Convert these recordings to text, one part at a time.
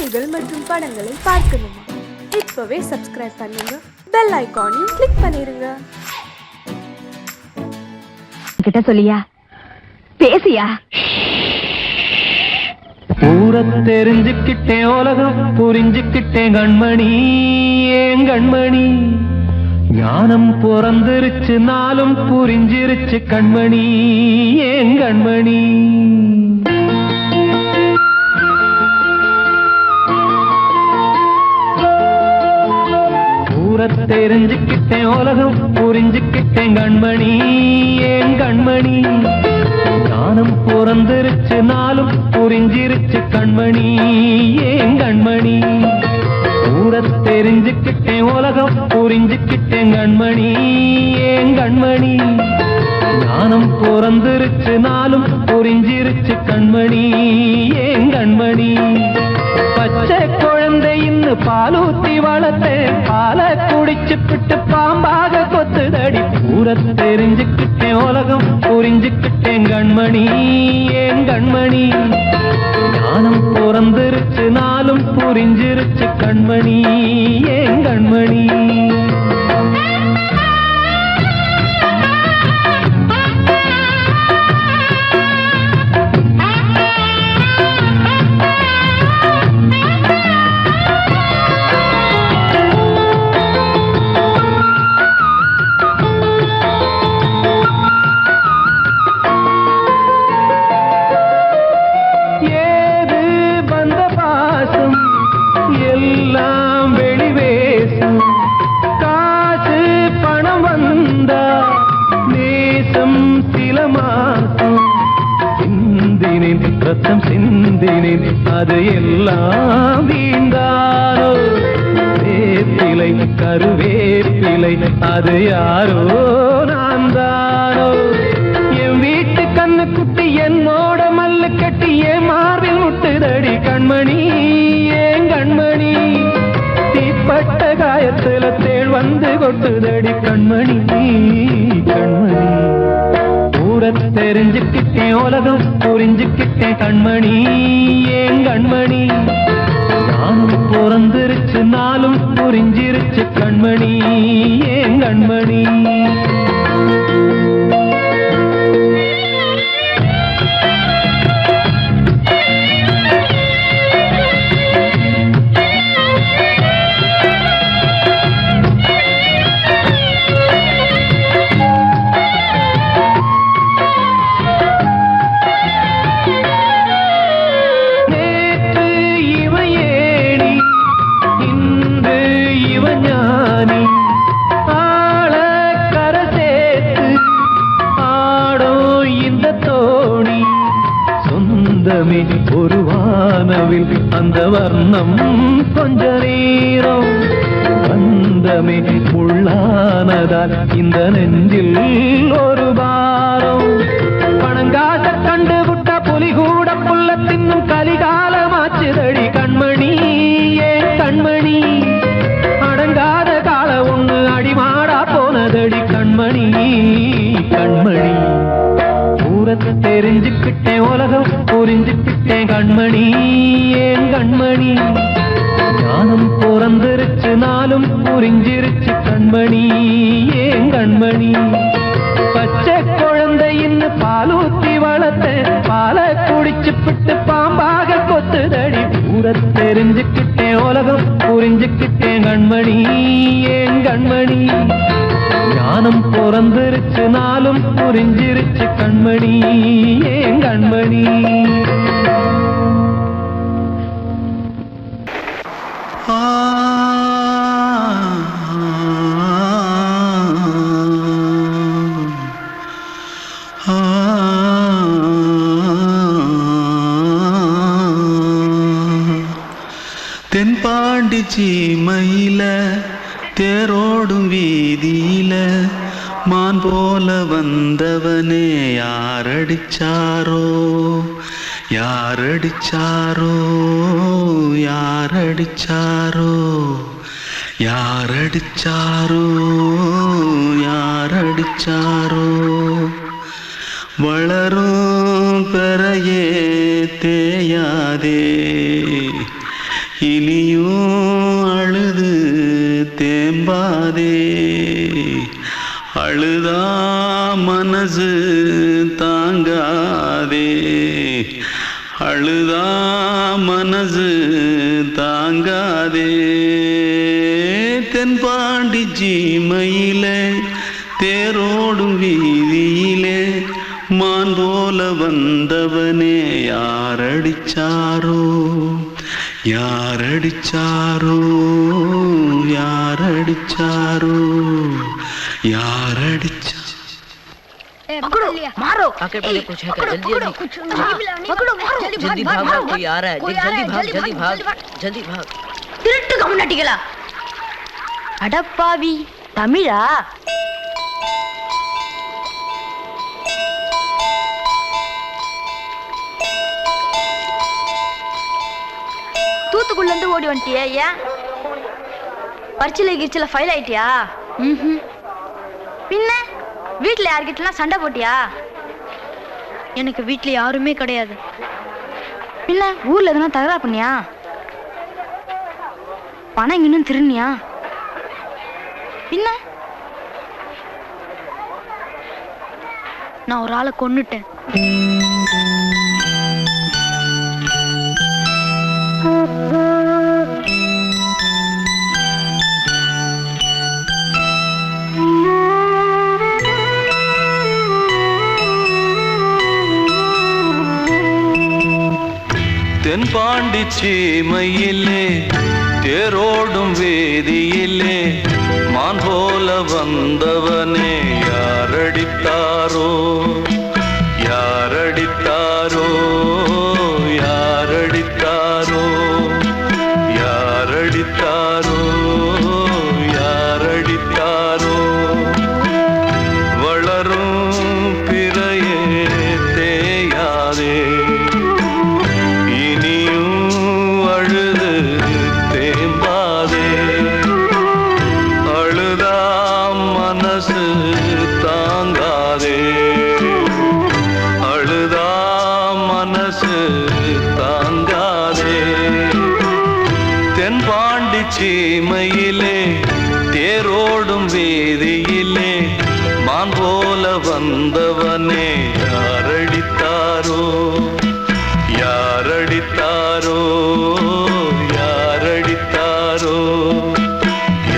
செய்திகள் மற்றும் படங்களை பார்க்கணுமா? இப்பவே சப்ஸ்கிரைப் பண்ணுங்க, பெல் ஐகானையும் கிளிக் பண்ணிருங்க. கிட்ட சொல்லியா பேசியா? ஊரை தெரிஞ்சுக்கிட்டேன், உலகம் புரிஞ்சுக்கிட்டேன் கண்மணி, ஏன் கண்மணி. ஞானம் பிறந்திருச்சு, நாளும் புரிஞ்சிருச்சு கண்மணி, ஏன் கண்மணி. ஊரை தெரிஞ்சுக்கிட்டேன், உலகம் புரிஞ்சுக்கிட்டேன் கண்மணி, ஏன் கண்மணி. ஞானம் பிறந்திருச்சு, நாளும் புரிஞ்சிருச்சு கண்மணி, ஏன் கண்மணி. ஊரை தெரிஞ்சுக்கிட்டேன், உலகம் புரிஞ்சுக்கிட்டேன் கண்மணி, ஏன் கண்மணி. ஞானம் பிறந்திருச்சு, நாளும் புரிஞ்சிருச்சு கண்மணி, ஏன் கண்மணி. பச்சை குழந்தைன்னு பாலூத்தி வளர்த்தேன், பாலை குடிச்சுப்பிட்டு பாம்பாக கொத்துதடி. ஊரை தெரிஞ்சுக்கிட்டேன், உலகம் புரிஞ்சுக்கிட்டேன் கண்மணி, ஏன் கண்மணி. ஞானம் பிறந்திருச்சு, நாளும் புரிஞ்சிருச்சு கண்மணி, ஏன் கண்மணி. எல்லாம் வெளிவேசும், காசு பணம் வந்தா நேசம் சில மாசம். சிந்தினேன் ரத்தம் சிந்தினேன், அது எல்லாம் வீண்டாரோ. வேப்பிலை கருவேப்பிலை, அது யாரோ நான் தானோ. என் வீட்டு கண்ணு குட்டி என்னோட மல்லு கட்டி என் மார்பில் முட்டுதடி கண்மணி, ஏன் கண்மணி. தீப்பட்ட காயத்துல தேள் வந்து கொட்டுதடி கண்மணி, கண்மணி. ஊரை தெரிஞ்சுக்கிட்டேன், உலகம் புரிஞ்சுக்கிட்டேன் கண்மணி, ஏன் கண்மணி. நானும் பிறந்திருச்சு, நாளும் புரிஞ்சிருச்சு கண்மணி, ஏன் கண்மணி. ஒரு வானவில் அந்த வர்ணம் கொஞ்ச நேரம் வந்தமே உள்ளானதால் இந்த நெஞ்சில் ஒரு பாரம். பணங்காச கண்டு விட்ட புலி கூட புல்ல தின்னும் கலிகாலமாச்சுதடி கண்மணி, ஏன் கண்மணி. அடங்காத கால ஒண்ணு அடிமாடா போனதடி கண்மணி, கண்மணி. ஊரை தெரிஞ்சுக்கிட்டேன், உலகம் புரிஞ்சுக்கிட்டேன் கண்மணி, ஏன் கண்மணி. ஞானம் பிறந்திருச்சு, நாளும் புரிஞ்சிருச்சு கண்மணி, ஏன் கண்மணி. பச்சை குழந்தைன்னு பாலூத்தி வளர்த்தேன், பாலை குடிச்சுப்பிட்டு பாம்பாக கொத்துதடி. ஊரை தெரிஞ்சுக்கிட்டேன், உலகம் புரிஞ்சுக்கிட்டேன் கண்மணி, ஏன் கண்மணி. ஞானம் பிறந்திருச்சு, நாளும் புரிஞ்சிருச்சு கண்மணி, ஏன் கண்மணி. தென்பாண்டி சீமையில தேரோடும் வீதியில மான் போல வந்தவனே யாரடிச்சாரோ, யாரடிச்சாரோ, யாரடிச்சாரோ, யாரடிச்சாரோ, யாரடிச்சாரோ. வளரும் பெறையே தேயாதே, இனியும் அழுது தேம்பாதே, அழுதா மனசு தாங்காதே, அழுதா மனசு தாங்காதே. தென்பாண்டி சீமையிலே தேரோடும் வீதியிலே மான் போல வந்தவனே யாரடிச்சாரோ, யாரடிச்சாரோ, யாரடிச்சாரோ, யாரடிச்சா. मारो आके पहले कुछ है क्या? जल्दी जल्दी जल्दी भाग भाग, कोई आ रहा है, जल्दी भाग जल्दी भाग जल्दी भाग. திருட்டு கம்முனட்டிகளா, அடப்பாவி தமிழா? தூத்துக்குள்ள இருந்து ஓடி வந்துட்டியா? ஏன் பரிச்சில கிரிச்சில ஃபைல் ஆயிட்டியா? பின்ன வீட்டுல யார்கிட்டலாம் சண்டை போட்டியா? எனக்கு வீட்டுல யாருமே கிடையாது. பின்ன ஊர்ல எதுனா தகராறு பண்ணியா? பணம் இன்னும் திருநியா? பின்ன நான் ஒரு ஆளை கொன்னுட்டேன். தென்பாண்டி சீமையிலே தேரோடும் வேதியிலே மான் போல வந்தவனே யாரடித்தாரோ, யாரடித்தாரோ, யாரடித்தாரோ, யாரடித்தாரோ, யாரடித்தாரோ. வளரும் பிறையே தேயாதே, தாங்காதே, அழுதா மனசு தாங்காதே. தென்பாண்டி சீமையிலே தேரோடும் வீதியிலே மான் போல வந்தவனே யாரடித்தாரோ, யாரடித்தாரோ, யாரடித்தாரோ,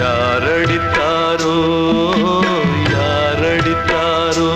யாரடித்தாரோ, யாரடித்தாரோ.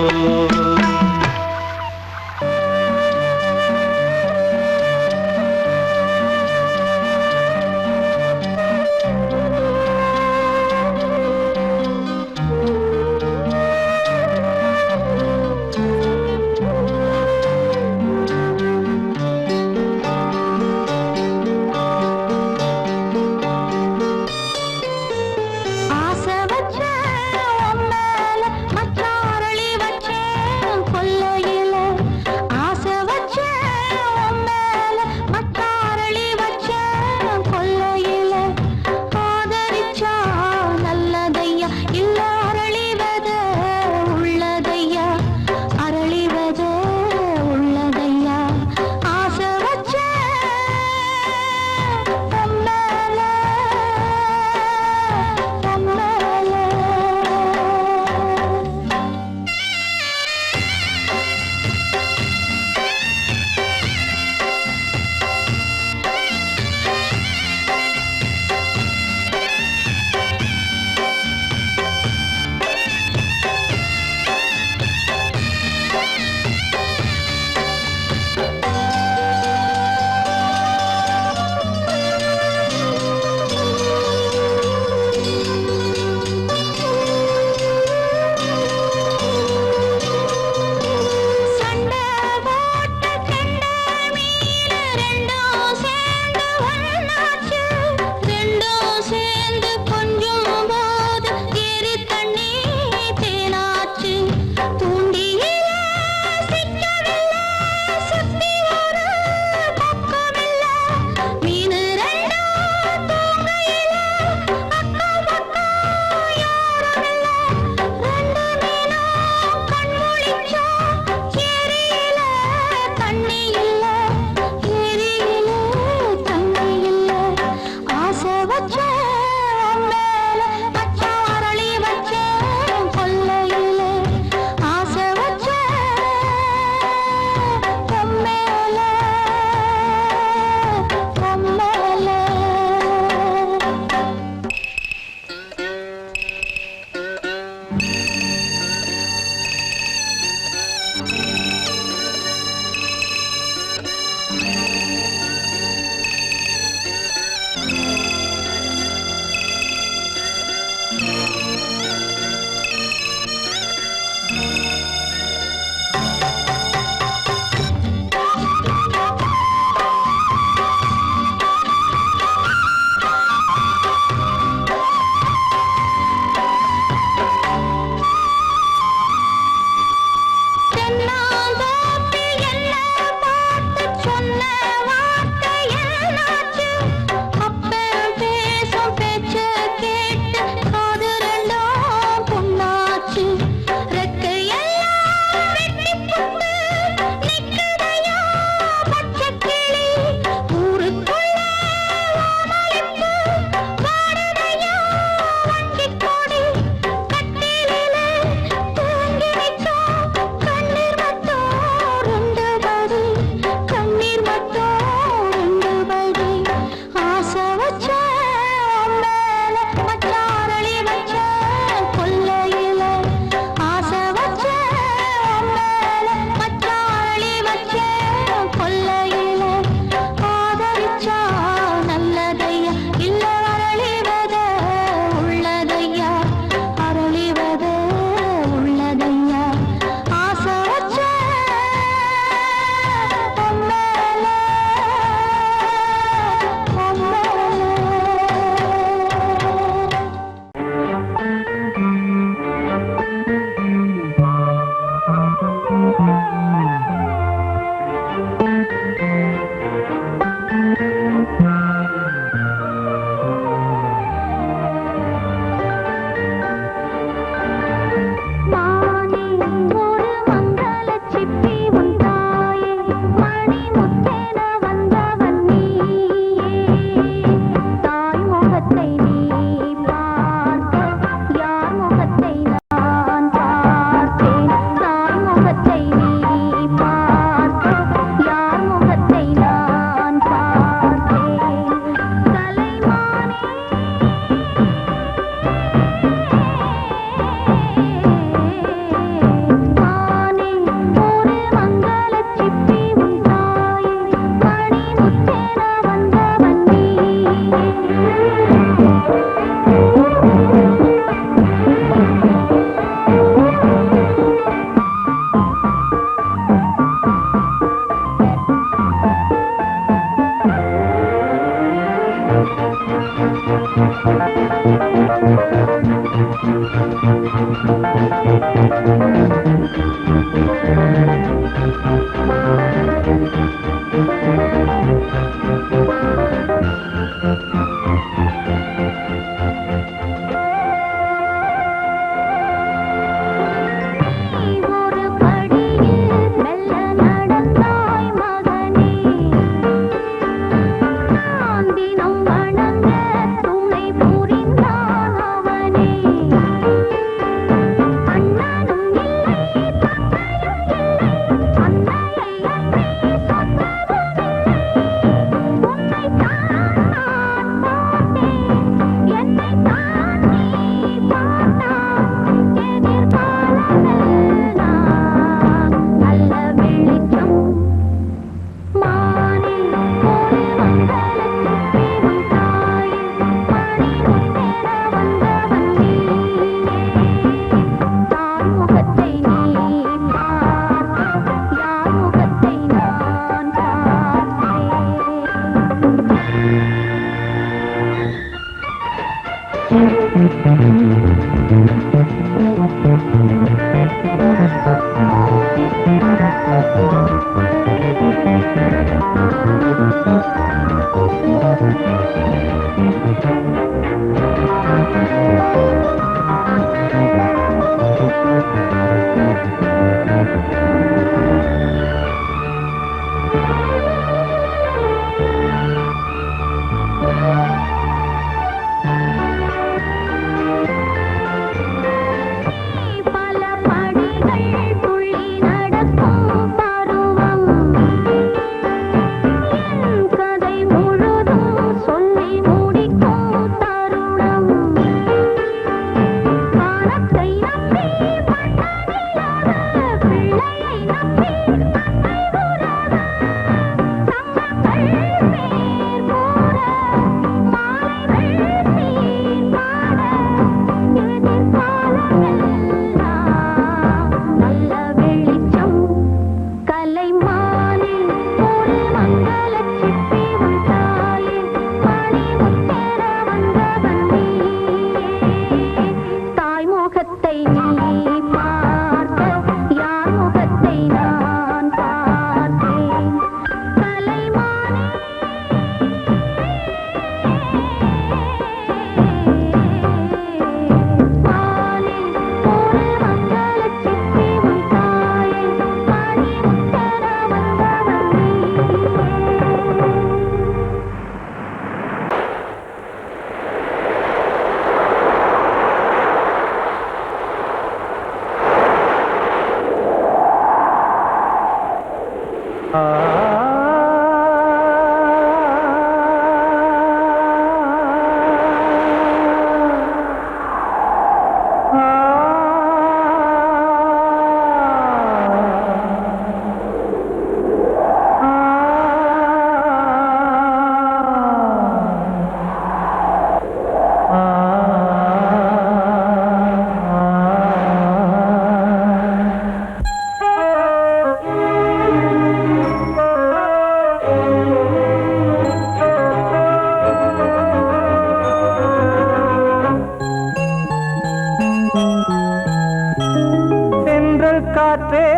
காற்றே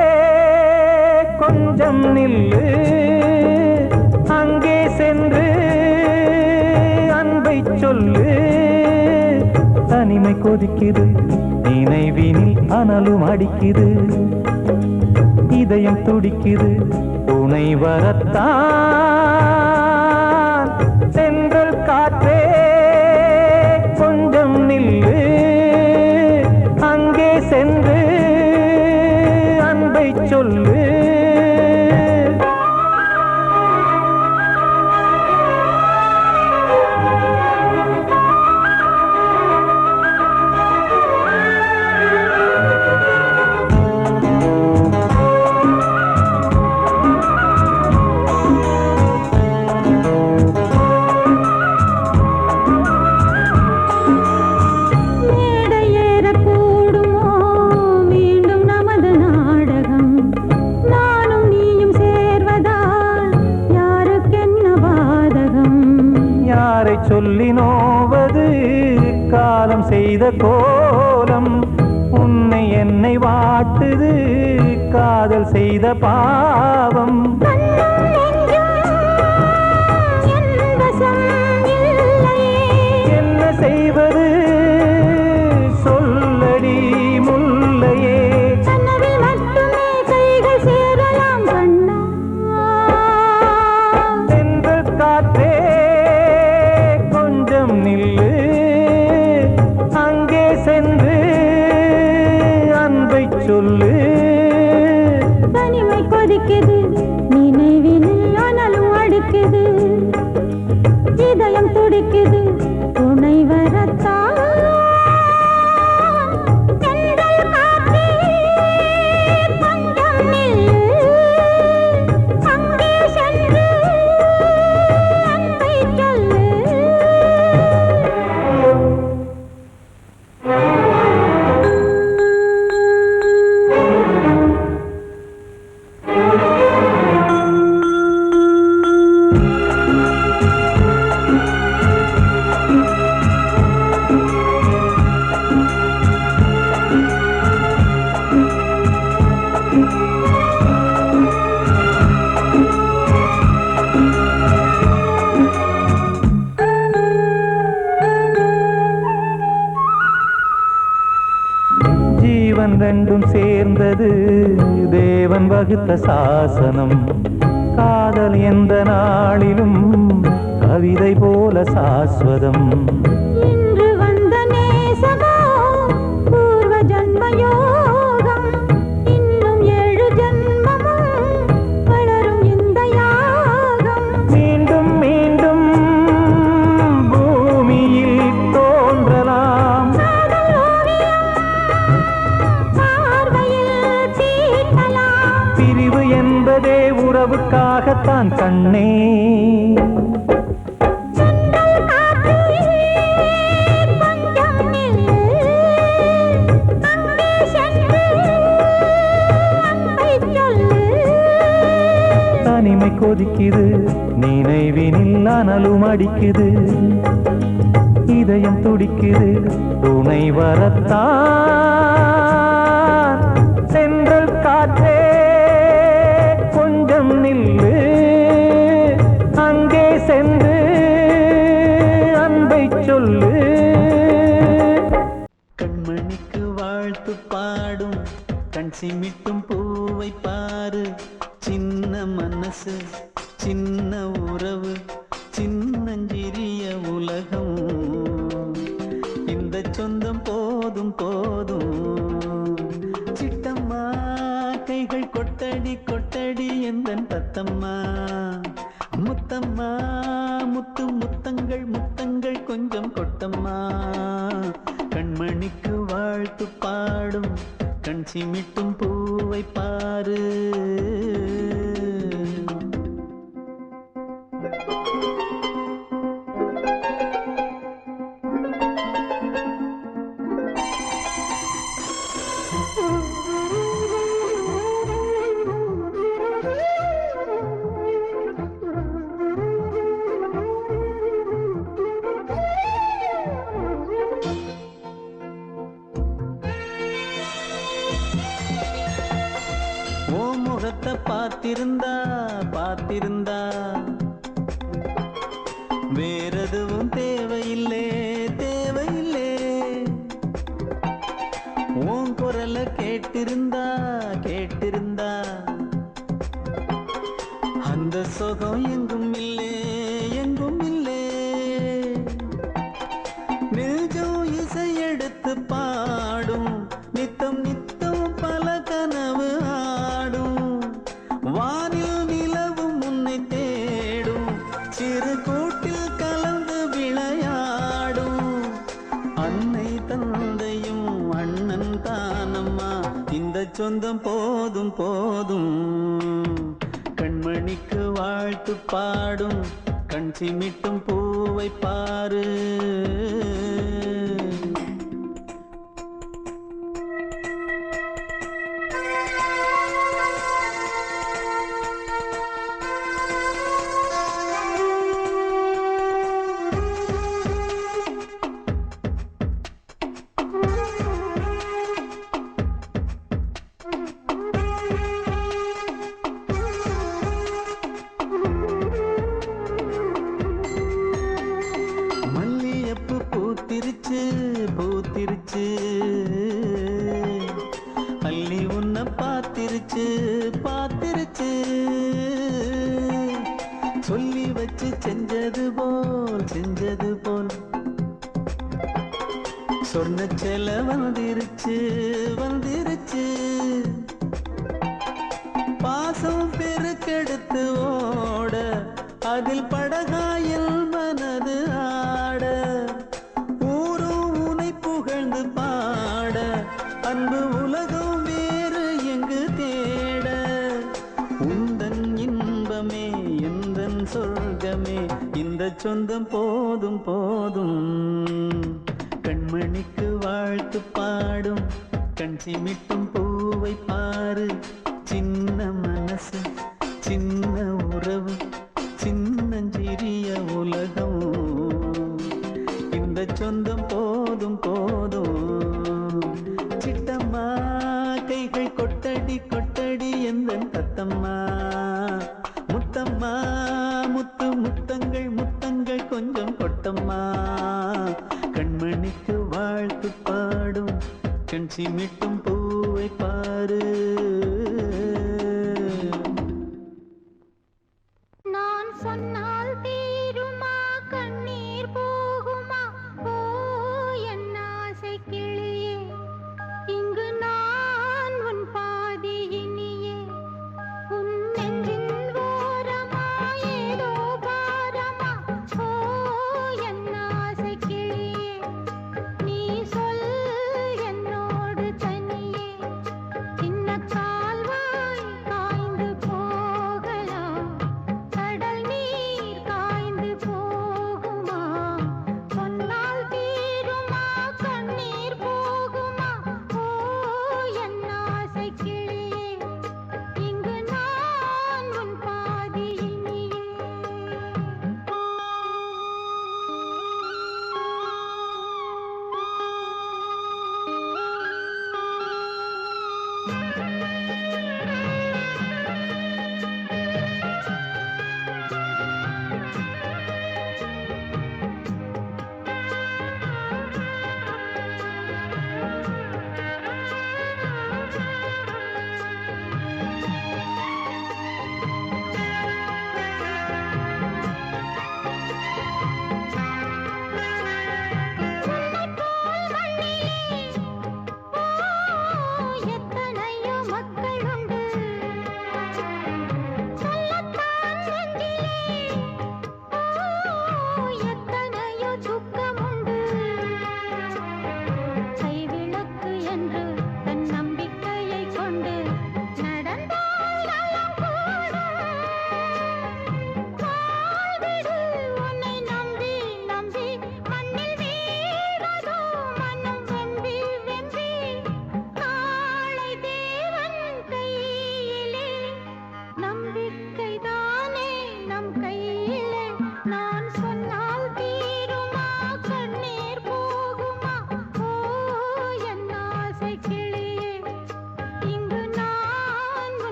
கொஞ்சம் நில்லு, அங்கே சென்று அன்பை சொல்லு. தனிமை கொதிக்குது, நினைவினில் அனலும் அடிக்குது, இதயம் துடிக்குது துணை வரத்தான். சென்றல் காற்றே கொஞ்சம் நில்லு, அங்கே சென்று அன்பை சொல்லு. யாரை சொல்லி நோவது காலம் செய்த கோலம் உன்னை என்னை வாட்டுது காதல் செய்த பாவம் என்ன செய்வது சொல்லடி முல்லையே தென்றல் காற்றே கொஞ்சம் நில்லு அங்கே சென்று அன்பை சொல்லு தனிமை கொதிக்குது நினைவினில் ஆனாலும் அடுக்குது இதயம் துடிக்குது துணை வரத்தான் தென்றல் காற்றே கொஞ்சம் நில்லு அங்கே சென்று அன்பை சொல்லு ஜீவன் ரெண்டும் சேர்ந்தது தேவன் வகுத்த சாசனம் காதல் எந்த நாளிலும் கவிதை போல சாஸ்வதம் இன்று வந்த நேசமோ பூர்வ ஜன்ம யோகம் இன்னும் 7 ஜன்மமும் வளரும் இந்த யாகம் மீண்டும் மீண்டும் பூமியில் தோன்றலாம் காதல் ஓவியம் பார்வையில் தீட்டலாம் பிரிவு என்பதே உறவுக்காகத்தான் கண்ணே தென்றல் காற்றே கொஞ்சம் நில்லு அங்கே சென்று அன்பை சொல்லு தனிமை கொதிக்குது நினைவினில் அனலும் அடிக்குது இதயம் துடிக்குது துணை வரத்தான் சென்றல் காற்றே கொஞ்சம் நில்லு அங்கே சென்று அன்பை சொல்லு கண்மணிக்கு வாழ்த்து பாடும் கண் சிமிட்டும் பூவை பாரு சின்ன மனசு சின்ன உறவு சின்னஞ்சிறிய உலகம் இந்த சொந்தம் போதும் போதும் சிட்டம்மா கைகள் கொட்டடி கொட்டடி எந்தன் தத்தம்மா முத்தம்மா முத்து முத்தங்கள் முத்தங்கள் கொஞ்சம் கொட்டம்மா கண்மணிக்கு வாழ்த்து பாடும் கண் சிமிட்டும் பூவை பாரு ஓ முகத்தை பார்த்திருந்தா பார்த்திருந்தா வேறெதுவும் தேவையில்லே தேவையில்லே உன் குரல கேட்டிருந்தா கேட்டிருந்தா அந்த சுகம் எங்கும் இல்லே எங்கும் இல்லே நெஞ்சம் இசை எடுத்து பாடும் நித்தம் நித்தம் பல கனவு ஆடும் வானில் நிலவும் உன்னை தேடும் சிறு கூட்டில் கலந்து விளையாடும் அன்னை தந்தையும் அண்ணன் தானம்மா இந்த சொந்தம் போதும் போதும் கண்மணிக்கு வாழ்த்து பாடும் கண் சிமிட்டும் பூவை பாரு சேர்த்தது போல் சொன்ன செல வந்திருச்சு வந்திருச்சு பாசம் பெருக்கெடுத்து ஓட அதில் படகாயில் மனது ஆட ஊரும் உனை புகழ்ந்து பாட அன்பு உலகம் வேறு எங்கு தேட உந்தன் இன்பமே எந்தன் சொர்க்கமே இந்த சொந்தம் போதும் போதும் கண்மணிக்கு வாழ்த்து பாடும் கண் சிமிட்டும் பூவை பாரு சின்ன மனசு சின்ன உறவு சின்னஞ்சிறிய உலகம் இந்த சொந்தம் போதும் போதும் சிட்டம்மா கைகள் கொட்டடி கொட்டடி எந்தன் தத்தம்மா முத்தம்மா முத்து முத்தங்கள் முத்தங்கள் கொஞ்சம் கொட்டம்மா கண்மணிக்கு வாழ்த்து பாடும் கண் சிமிட்டும் பூவை பாரு நான் சொன்னால் தீருமா கண்ணீர் போகுமா ஓ என் ஆசை கிளியே இங்கு நான் உன் பாதி இனியே உன் நெஞ்சின் ஓரமா ஏதோ பாரமா ஓ என் ஆசை கிளியே நீ சொல் என்னோடு தனியே சின்ன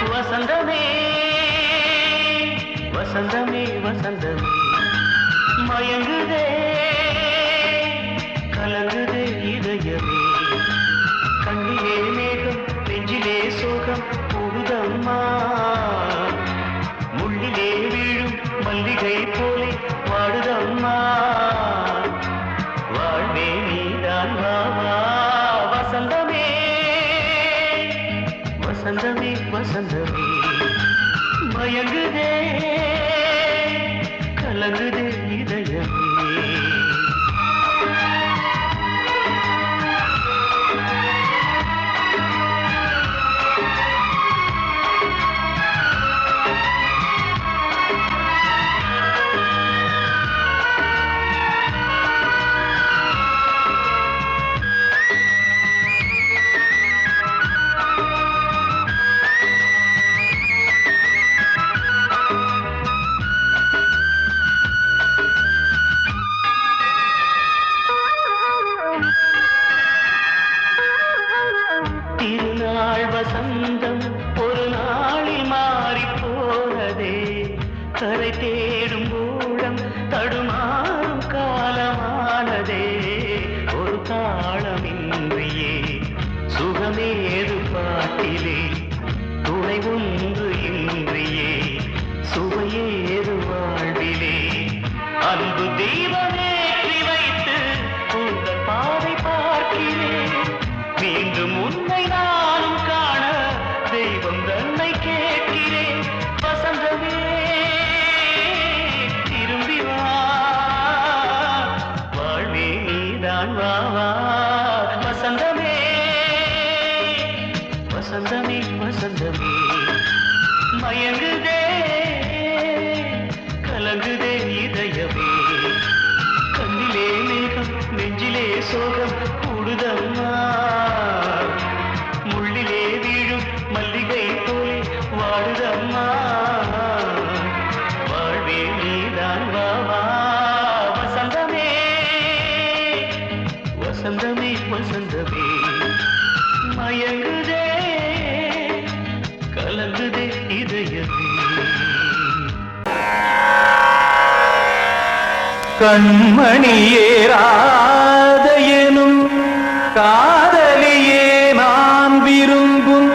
வசந்தமே வசந்தமே வசந்தமே மயங்குதே கலங்குதே இதயமே கண்ணிலே மேகம் நெஞ்சிலே சோகம் கூடுதம்மா முள்ளிலே வீழும் மல்லிகை போலே வாடுதம்மா வாழ்வே நீதான் வாவா வசந்தமே வசந்தமே வசந்தமே மயங்குதே கலங்குதே இதயமே திருநாள் வசந்தம் ஒரு நாளில் மாறி போனதே கரை தேடும் ஊழம் தடுமாறும் காலமானதே ஒரு தாளமின்றியே சுகமேது பாட்டிலே துணை ஒன்று இன்றியே சுவையேது வாழ்விலே அன்பு தீபமேற்றி வைத்து உங்கள் பாதை பார்க்கிறேன் மீண்டும் உன்னை நானும் காண தெய்வம் தன்னை கேட்கிறேன் வசந்தமே திரும்பி வா வாழ்வே நீதான் வா வா வசந்தமே வசந்தமே வசந்தமே மயங்குதே கலங்குதே இதயமே கண்ணிலே மேகம் நெஞ்சிலே சோகம் கூடுதம்மா முள்ளிலே வீழும் மல்லிகை போலே வாடுதம்மா வாழ்வே நீதான் வா வா வசந்தமே வசந்தமே வசந்தமே மயங்குதே கலங்குதே இதயமே கண்மணியேராதையனும் காதலியே நான் விரும்பும்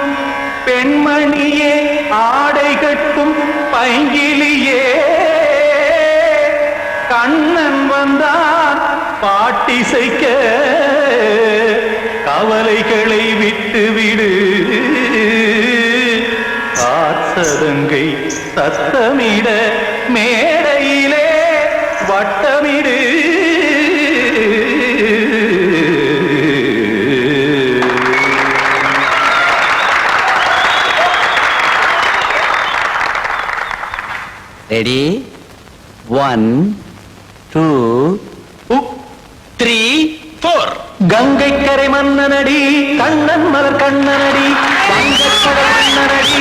பெண்மணியே ஆடை கட்டும் பைங்கிலியே கண்ணன் வந்தான் பாட்டிசைக்க கவலைகளை விட்டுவிடு காத்ததங்கை சத்தமிட மேடையிலே வட்டமிடு ரெடி 1 2 3 4 கங்கை கரை மன்னனடி கண்ணன் மலர் கண்ணனடி வங்கக்கடல் மன்னனடி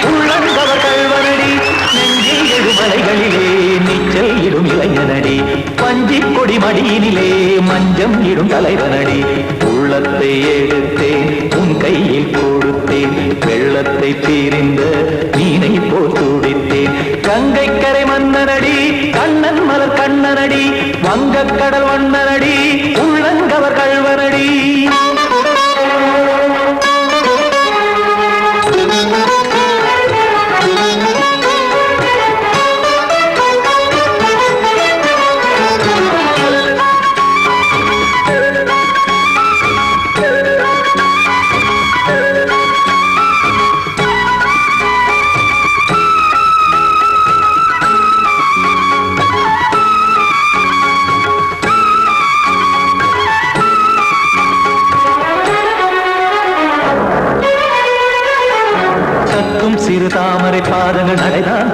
உள்ளங்கவர் கல்வனடி நெஞ்சில் எழுமலைகளிலே நீச்சல் இடும் இளைஞனடி பஞ்சிக் கொடி மடியினிலே மஞ்சம் இடும் தலைவனடி உள்ளத்தை எடுத்தேன் உன் கையில் கொடுத்தேன் வெள்ளத்தை பிரிந்த மீனை போல் துடித்தேன் கங்கை கரை மன்னனடி கண்ணன் மலர் கண்ணனடி வங்கக்கடல் வண்ணனடி உள்ளங்கவர் கல்வனடி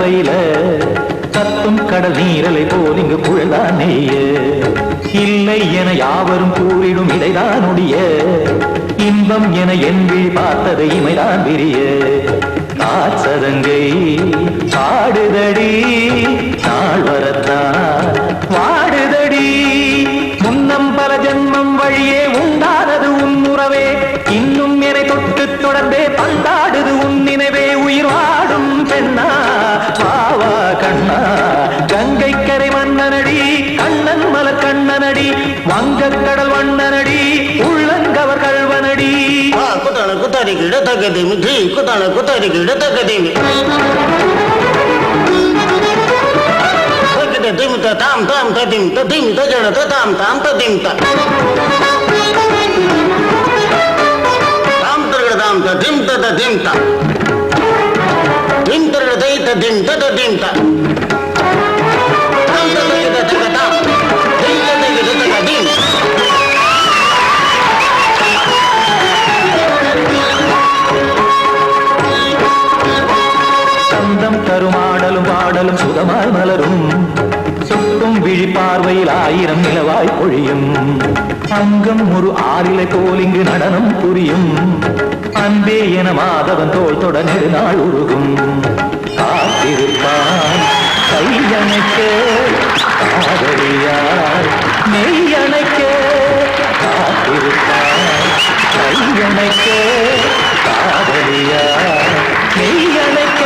பார்வையில கத்தும் கடல் நீரலை போல் இங்கு குழல்தான் நெய்ய இல்லை என யாவரும் கூறிடும் இடைதான் உடைய இன்பம் என என் விழி பார்த்தது இமைதான் விரிய காசதங்கை பாடுதடி நாள் வரத்தான் வாடுதடி முன்னம் பல ஜென்மம் வழியே உண்டானது உன் உறவே இன்னும் என்னை தொட்டு தொடர்ந்தே பந்தாடுது உன் நினைவே உயிர் வாடும் பெண்ணா பாவா கண்ணா கங்கை கரை மன்னனடி கண்ணன் மலர் கண்ணனடி வங்கக் கடல் வண்ணனடி உள்ளங்கவர் கல்வனடி குத்தான குத்தாரி கிட தகதிமி ஜி குத்தான குத்தாரி கிட தகதிமி திம் தாம் தாம் ததிம் ததிம் தஜன தாம் தாம் ததிம் தாம் தரகட தாம் ததிம் ததிம் த திம் தரகட தை ததிம் ததிம் த தாம் தரகட தகதாம் தை தரகட தகதிம் சந்தம் கருமாடலும் பாடலும் சுகமாய் மலரும் சொட்டும் விழி பார்வையில் ஆயிரம் நிலவாய் பொழியும் அங்கம் ஒரு ஆறிலை போல் இங்கு நடனம் புரியும் அன்பே என மாதவன் தோள் தொட நெடுநாள் உருகும் காத்திருப்பான் கையணைக்க காதலியார் மெய்யணைக்க காத்திருப்பான் கையணைக்க காதலியார் மெய்யணைக்க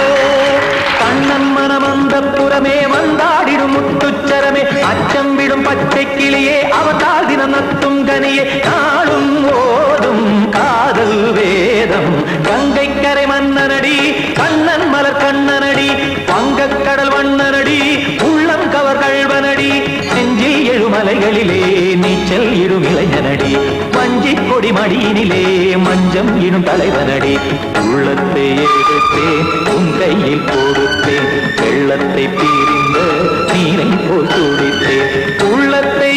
கண்ணன் மனமந்த புறமே வந்தாடிடும் முத்துச்சரமே அச்சம் விடும் பச்சை கிளியே அவதால் தினம் நத்தும் கனியே நாளும் ஓதும் காதல் வேதம் கங்கை கரை மன்னனடி கண்ணன் மலர் கண்ணனடி வங்கக் கடல் வண்ணனடி உள்ளம் கவர் கல்வனடி நெஞ்சில் எழுமலைகளிலே நீச்சல் இடும் இளைஞனடி வஞ்சி கொடி மடியினிலே மஞ்சம் இடும் தலைவனடி உள்ளத்தை எடுத்தேன் உன் கையில் கொடுத்தேன் வெள்ளத்தை பிரிந்த நீரை போல் துடித்தேன் உள்ளத்தை